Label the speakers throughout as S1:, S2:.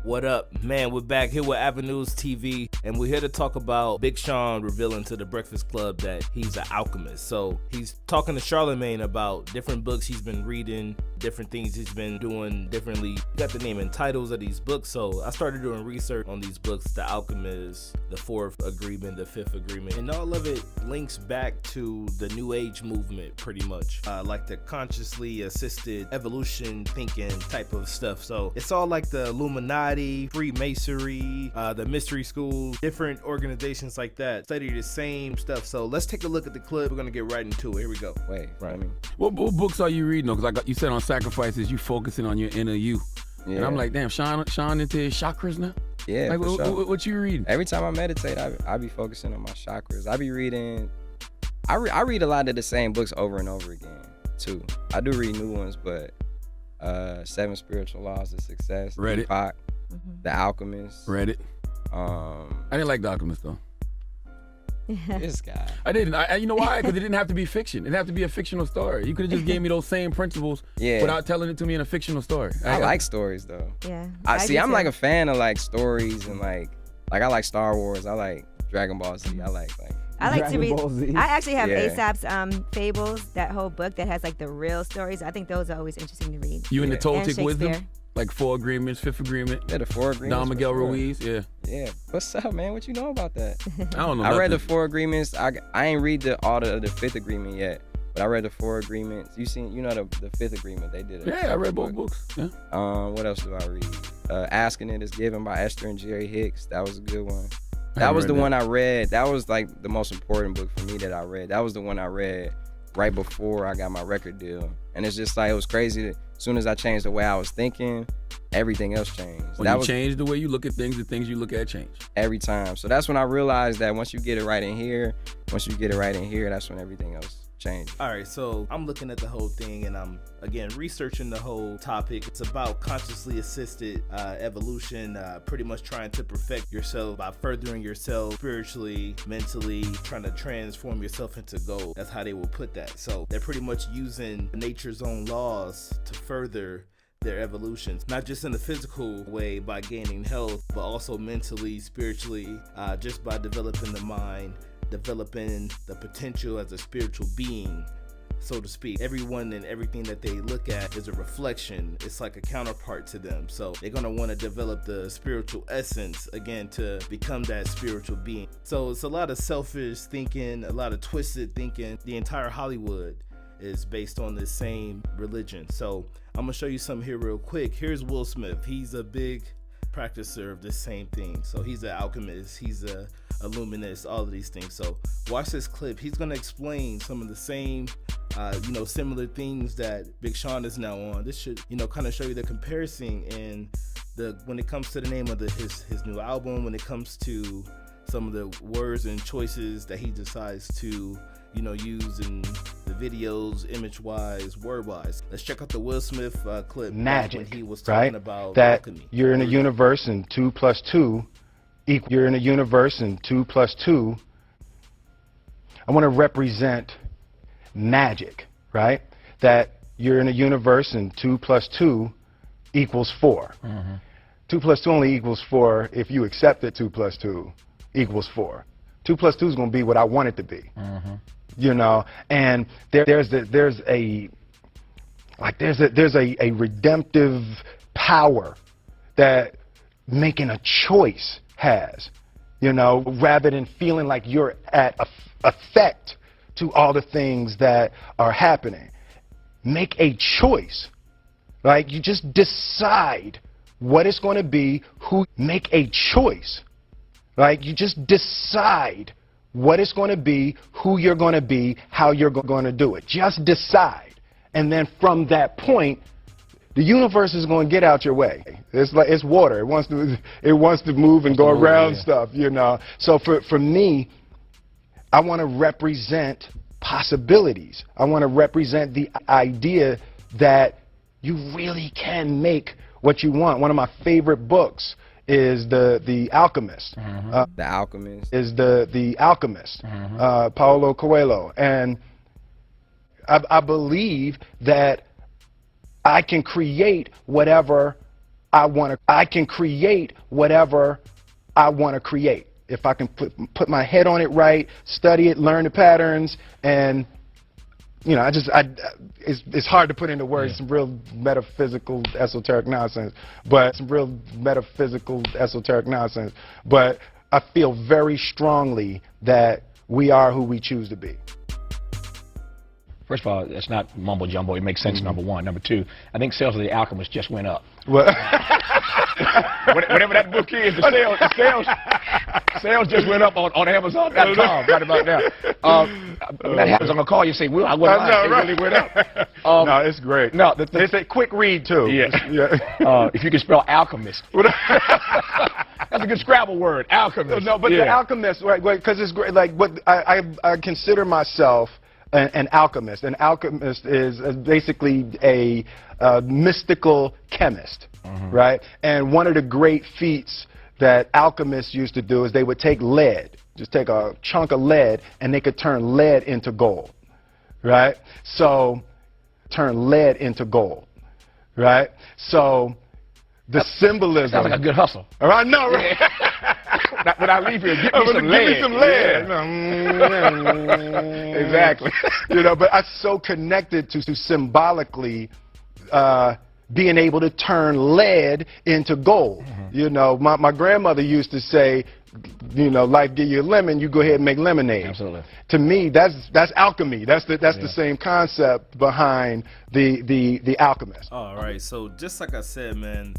S1: What up, man? We're back here with AveNewsTV, and we're here to talk about Big Sean revealing to the Breakfast Club that he's an alchemist. So he's talking to Charlamagne about different books he's been reading, different things he's been doing differently. You got the name and titles of these books, so I started doing research on these books, The Alchemist, The Fourth Agreement, The Fifth Agreement, and all of it links back to the New Age movement, pretty much, like the consciously assisted evolution thinking type of stuff. So it's all like the Illuminati, Freemasonry, the mystery schools, different organizations like that study the same stuff. So let's take a look at the clip. We're gonna get right into it. Here we go.
S2: Wait, right.
S3: What books are you reading? Because you said on Sacrifices, you focusing on your inner you. Yeah. And I'm like, damn, Sean into his chakras now?
S2: Yeah,
S3: like, what you reading?
S2: Every time I meditate, I be focusing on my chakras. I be reading, I read a lot of the same books over and over again, too. I do read new ones, but 7 Spiritual Laws of Success,
S3: read it.
S2: The Alchemist.
S3: Read it. I didn't like The Alchemist, though.
S2: This guy.
S3: I didn't. You know why? Because it didn't have to be fiction. It didn't have to be a fictional story. You could have just gave me those same principles without telling it to me in a fictional story.
S2: I like stories, though.
S4: Yeah.
S2: I'm like a fan of like stories and like I like Star Wars. I like Dragon Ball Z. I like
S4: to read. I actually have Aesop's Fables, that whole book that has like the real stories. I think those are always interesting to read.
S3: You in the Toltec
S4: And
S3: wisdom? Like 4 Agreements, 5th Agreement.
S2: Yeah, the 4 Agreements.
S3: Don Miguel Ruiz, yeah.
S2: Yeah. What's up, man? What you know about that?
S3: I don't know.
S2: I read the 4 Agreements. I ain't read all the 5th Agreement yet, but I read the 4 Agreements. You know the 5th Agreement? They did it.
S3: Yeah, I read both books. Yeah.
S2: What else do I read? Asking It Is Given by Esther and Jerry Hicks. That was a good one. That was the one I read. That was like the most important book for me that I read. That was the one I read right before I got my record deal. And it's just like, it was crazy that as soon as I changed the way I was thinking, everything else changed.
S3: When you change the way you look at things, the things you look at change.
S2: Every time. So that's when I realized that once you get it right in here, that's when everything else changes.
S1: All right, so I'm looking at the whole thing and I'm, again, researching the whole topic. It's about consciously assisted evolution, pretty much trying to perfect yourself by furthering yourself spiritually, mentally, trying to transform yourself into gold. That's how they will put that. So they're pretty much using nature's own laws to further their evolutions, not just in the physical way by gaining health, but also mentally, spiritually, just by developing the mind, developing the potential as a spiritual being, so to speak. Everyone and everything that they look at is a reflection. It's like a counterpart to them. So they're gonna want to develop the spiritual essence again to become that spiritual being. So it's a lot of selfish thinking, a lot of twisted thinking. The entire Hollywood is based on this same religion. So I'm gonna show you something here real quick. Here's Will Smith. He's a big practicer of this same thing. So he's an alchemist, he's a illuminist, all of these things. So watch this clip. He's gonna explain some of the same similar things that Big Sean is now on. This should kind of show you the comparison in when it comes to the name of his new album, when it comes to some of the words and choices that he decides to use in the videos, image-wise, word-wise. Let's check out the Will Smith clip.
S5: Magic,
S1: when he was talking about
S5: that
S1: alchemy.
S5: You're in a universe and 2 + 2 equal. You're in a universe and 2 + 2. I want to represent magic, right? That you're in a universe and 2 + 2 equals 4. 2 + 2 only equals 4 if you accept that 2 + 2 equals 4. 2 + 2 is going to be what I want it to be. And there's a redemptive power that making a choice has, rather than feeling like you're at effect to all the things that are happening. Make a choice, right? You just decide what it's going to be, make a choice, right? You just decide what it's going to be, who you're going to be, how you're going to do it. Just decide. And then from that point, the universe is going to get out your way. It's water. It wants to move and go around stuff, So for me, I want to represent possibilities. I want to represent the idea that you really can make what you want. One of my favorite books is the Alchemist.
S2: The Alchemist.
S5: Is the Alchemist, Paulo Coelho. And I believe that I can create whatever I can create whatever I want to create. If I can put my head on it right, study it, learn the patterns, and you know, it's hard to put into words some real metaphysical, esoteric nonsense. But I feel very strongly that we are who we choose to be.
S6: First of all, it's not mumbo jumbo. It makes sense. Number one. Number two, I think sales of The Alchemist just went up.
S5: Well,
S6: whatever that book is, sales just went up on Amazon.com right about now. When that happens, I'm gonna call you and say, "Well, I went lying. It really went up."
S5: No, it's great.
S6: No,
S5: it's a quick read too.
S6: Yes. If you can spell alchemist. That's a good Scrabble word, alchemist.
S5: No, but The Alchemist, right? Because it's great. Like, what I consider myself an alchemist. An alchemist is basically a mystical chemist, right? And one of the great feats that alchemists used to do is they would take lead, just take a chunk of lead, and they could turn lead into gold, right? So, turn lead into gold, right? So, the symbolism.
S6: Sounds like a good hustle.
S5: All right, no, right?
S6: When I leave here, give me some lead.
S5: Give me some lead.
S6: Yeah. Exactly.
S5: You know, but I'm so connected to symbolically being able to turn lead into gold. You know, my grandmother used to say, you know, life give you a lemon, you go ahead and make lemonade.
S6: Absolutely.
S5: To me, that's alchemy. That's the same concept behind the Alchemist.
S1: All right. So just like I said, man,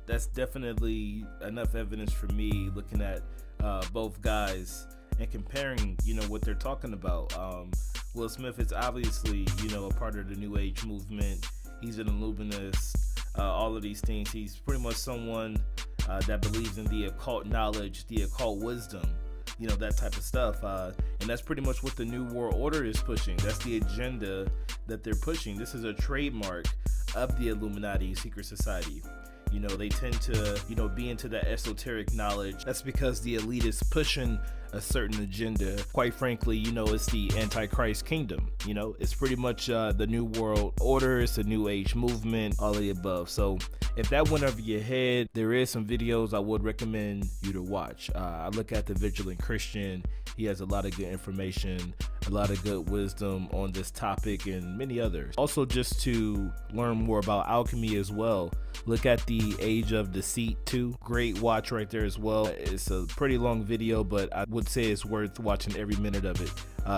S1: that's definitely enough evidence for me looking at both guys and comparing, you know, what they're talking about. Will Smith is obviously, you know, a part of the New Age movement. He's an Illuminist, all of these things. He's pretty much someone that believes in the occult knowledge, the occult wisdom, you know, that type of stuff. And that's pretty much what the New World Order is pushing. That's the agenda that they're pushing. This is a trademark of the Illuminati secret society. You know, they tend to, you know, be into that esoteric knowledge. That's because the elite is pushing a certain agenda. Quite frankly, you know, it's the Antichrist kingdom. You know, it's pretty much the New World Order. It's the New Age movement, all of the above. So if that went over your head, there is some videos I would recommend you to watch. I look at the Vigilant Christian. He has a lot of good information, a lot of good wisdom on this topic and many others. Also, just to learn more about alchemy as well, look at the Age of Deceit 2. Great watch right there as well. It's a pretty long video, but I would say it's worth watching every minute of it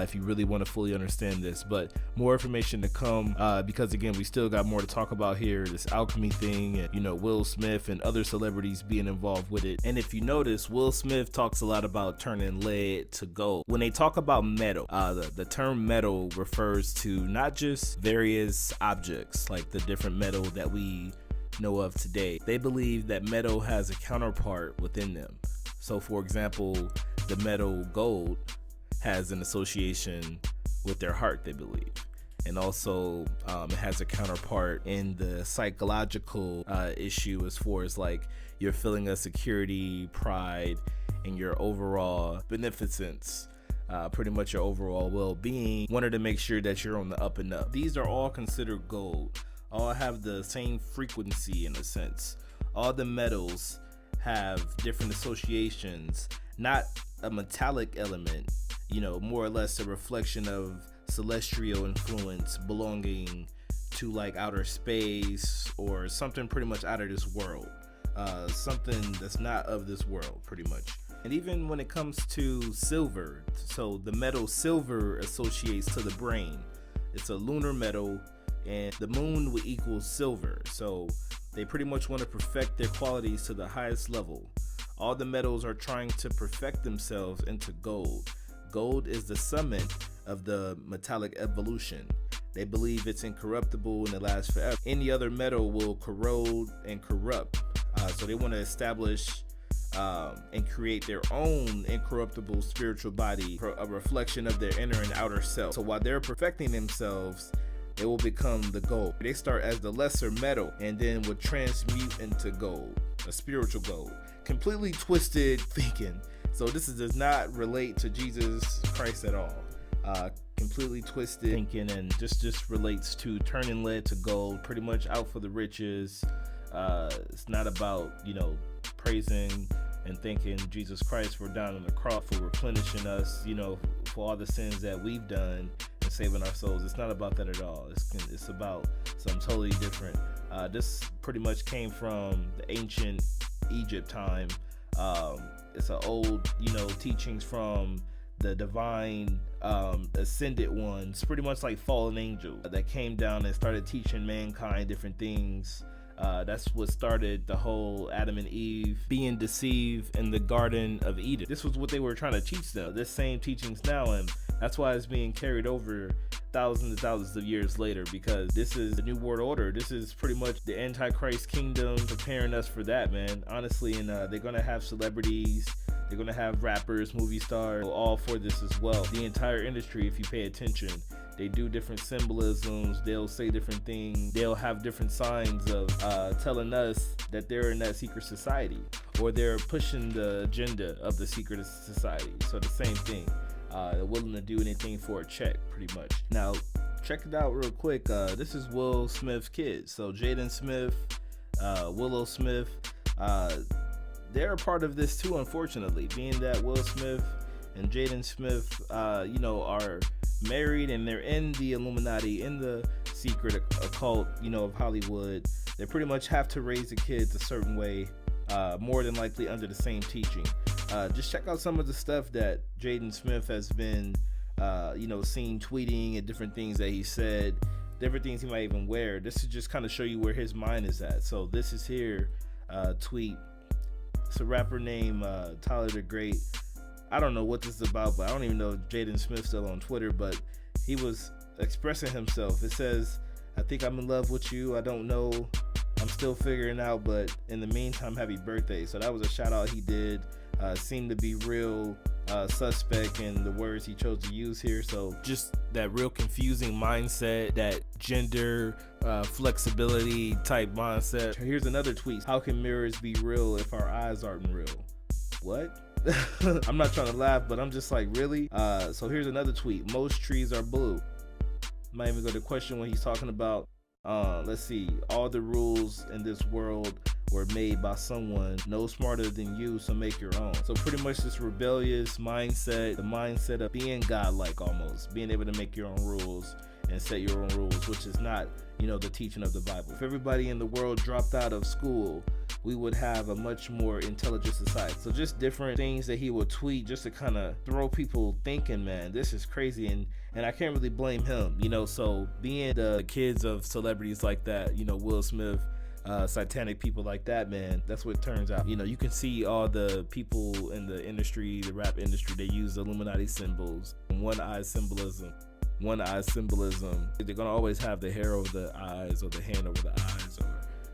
S1: if you really want to fully understand this. But more information to come because again, we still got more to talk about here. This alchemy thing and, you know, Will Smith and other celebrities being involved with it. And if you notice, Will Smith talks a lot about turning lead to gold. When they talk about metal, the term metal refers to not just various objects like the different metal that we know of today. They believe that metal has a counterpart within them. So for example, the metal gold has an association with their heart, they believe. And also it has a counterpart in the psychological issue as far as like your feeling of security, pride, and your overall beneficence. Pretty much your overall well-being. Wanted to make sure that you're on the up and up. These are all considered gold. All have the same frequency in a sense. All the metals have different associations, not a metallic element, you know, more or less a reflection of celestial influence belonging to like outer space or something pretty much out of this world. Something that's not of this world pretty much. And even when it comes to silver, so the metal silver associates to the brain. It's a lunar metal and the moon would equal silver. So they pretty much want to perfect their qualities to the highest level. All the metals are trying to perfect themselves into gold. Gold is the summit of the metallic evolution. They believe it's incorruptible and it lasts forever. Any other metal will corrode and corrupt. So they want to establish and create their own incorruptible spiritual body, a reflection of their inner and outer self. So while they're perfecting themselves, they will become the gold. They start as the lesser metal and then would transmute into gold, a spiritual gold. Completely twisted thinking. So this does not relate to Jesus Christ at all. Completely twisted thinking, and just relates to turning lead to gold, pretty much out for the riches. It's not about, praising and thanking Jesus Christ for down on the cross, for replenishing us, for all the sins that we've done and saving our souls. It's not about that at all. It's about something totally different. This pretty much came from the ancient Egypt time. It's an old, teachings from the divine ascended ones, pretty much like fallen angels that came down and started teaching mankind different things. That's what started the whole Adam and Eve being deceived in the Garden of Eden. This was what they were trying to teach them, this same teachings now, and that's why it's being carried over thousands and thousands of years later, because this is the New World Order. This is pretty much the Antichrist kingdom preparing us for that, man, honestly. And they're gonna have celebrities, they're gonna have rappers, movie stars, all for this as well. The entire industry, if you pay attention, they do different symbolisms, they'll say different things, they'll have different signs of telling us that they're in that secret society, or they're pushing the agenda of the secret society. So the same thing. They're willing to do anything for a check, pretty much. Now, check it out real quick. This is Will Smith's kids. So Jaden Smith, Willow Smith, they're a part of this too, unfortunately, being that Will Smith and Jaden Smith, are married and they're in the Illuminati, in the secret occult, of Hollywood. They pretty much have to raise the kids a certain way, more than likely under the same teaching. Just check out some of the stuff that Jaden Smith has been, seen tweeting, and different things that he said, different things he might even wear. This is just kind of show you where his mind is at. So this is here, tweet. It's a rapper named Tyler the Great. I don't know what this is about, but I don't even know if Jaden Smith's still on Twitter, but he was expressing himself. It says, "I think I'm in love with you. I don't know. I'm still figuring out, but in the meantime, happy birthday." So that was a shout out he did. Seemed to be real suspect in the words he chose to use here. So just that real confusing mindset, that gender flexibility type mindset. Here's another tweet. "How can mirrors be real if our eyes aren't real?" What? I'm not trying to laugh, but I'm just like, really? So here's another tweet. "Most trees are blue." Might even go to question when he's talking about, let's see, "All the rules in this world were made by someone no smarter than you, so make your own." So pretty much this rebellious mindset, the mindset of being godlike, almost being able to make your own rules and set your own rules, which is not, the teaching of the Bible. If everybody in the world dropped out of school, we would have a much more intelligent society. So just different things that he would tweet just to kind of throw people thinking, man, this is crazy. And I can't really blame him, so being the kids of celebrities like that, Will Smith, satanic people like that, man, that's what it turns out. You can see all the people in the industry, the rap industry, they use the Illuminati symbols, one-eye symbolism. They're gonna always have the hair over the eyes, or the hand over the eyes, or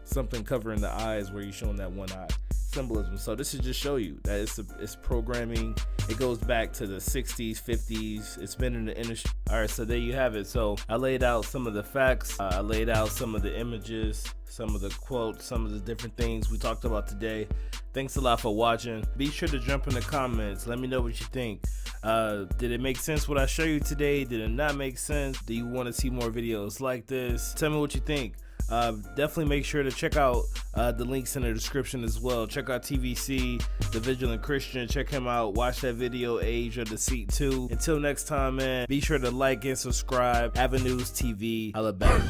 S1: something covering the eyes where you're showing that one eye symbolism. So this is just show you that it's programming. It goes back to the 60s, 50s. It's been in the industry. All right, so there you have it. So I laid out some of the facts. I laid out some of the images, some of the quotes, some of the different things we talked about today. Thanks a lot for watching. Be sure to jump in the comments. Let me know what you think. Did it make sense what I showed you today? Did it not make sense? Do you want to see more videos like this? Tell me what you think. Definitely make sure to check out the links in the description as well. Check out TVC, the Vigilant Christian. Check him out. Watch that video, Age of Deceit 2. Until next time, man, be sure to like and subscribe. AveNewsTV. Holla back.